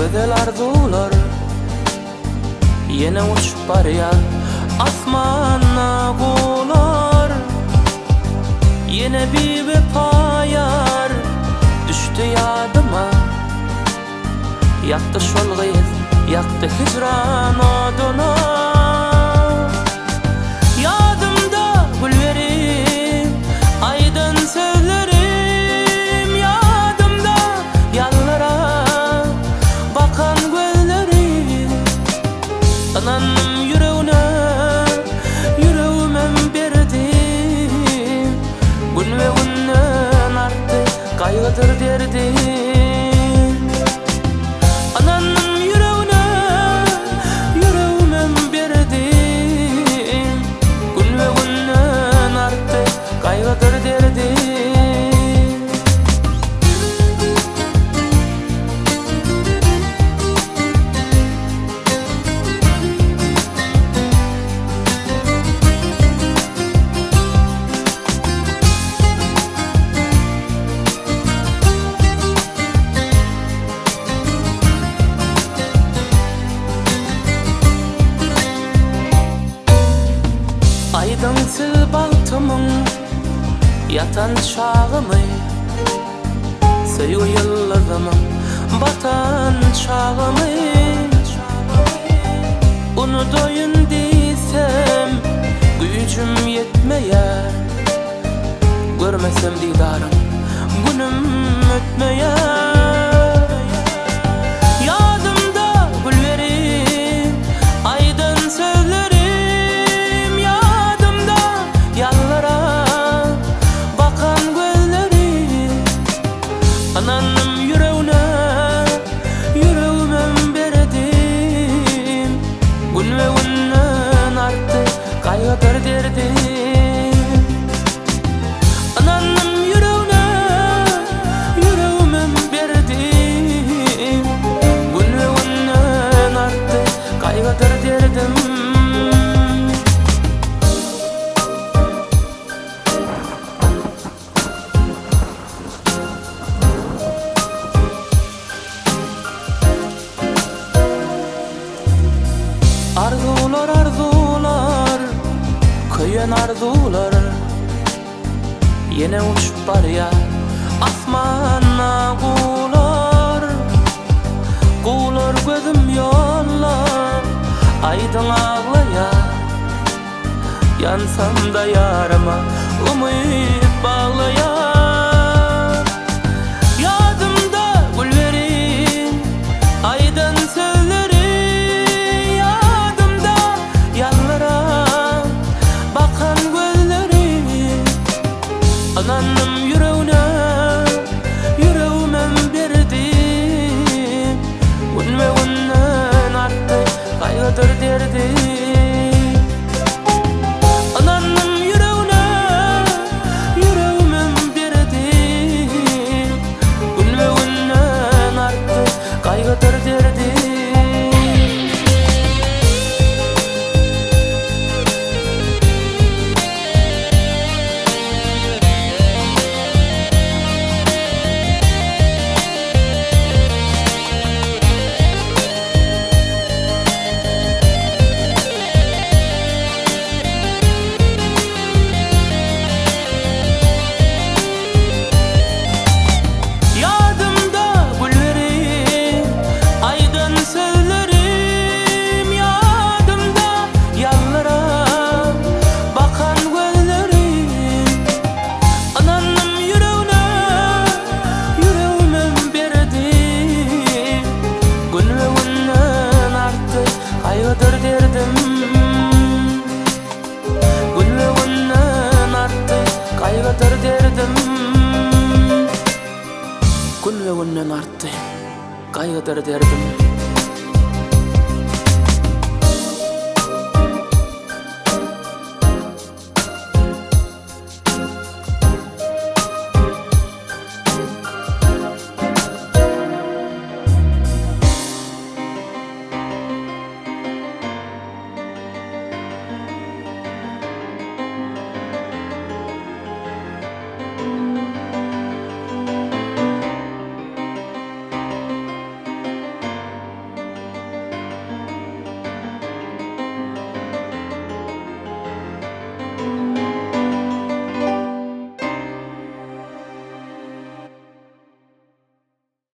Güzel arzular yine uçup barýar asmana gular. Yine bir vepayar düştü yadıma. Yaktı şol gyz, yaktı hicran oduna. Yadımda güllerim, aydın sözlerim. Yadımda yallara bakan gözlerim. Ananım yüreğine, yüreğimem berdim. Gün ve günden arttı, kaygıdır derdim. Ananım yüreğine, yüreğimem berdim. Gün ve günden arttı, kaygıdır derdim. Aydınsı baltımın yatan çağımı, sevgi yıldızımın batan çağımı. Unutoyun diysem gücüm yetmeyer, görmesem didarım günüm ötmeyer. Yadımda güllerim, aydın sözlerim. Yadımda yallara bakan gözlerim. Ananım yüreğine, yüreğimem berdim. Gün ve günden arttı, kaygıdır derdim. Ananım yüreğine, yüreğimem berdim. Gün ve günden arttı, kaygıdır derdim. Arzular arzular, köyen arzular yine uçup barýar asmana gular. Gular gözüm yollar, aydın ağlayar. Yansam da yarıma umut bağlayar. Yadımda güllerim, aydın sözlerim. Yadımda yallara bakan gözlerim. Ananım yüreğine, yüreğimem berdim. Gün ve günden arttı, kaygıdır derdim. Ananım yüreğine, yüreğimem berdim. Gün ve günden arttı, kaygıdır derdim. Yadımda güllerim, aydın sözlerim. Yadımda yallara bakan gözlerim. Ananım yüreğine, yüreğimem berdim. Gün ve günden arttı, kaygıdır derdim. Gün ve günden arttı, kaygıdır derdim. Gün ve günden arttı, kaygıdır derdim.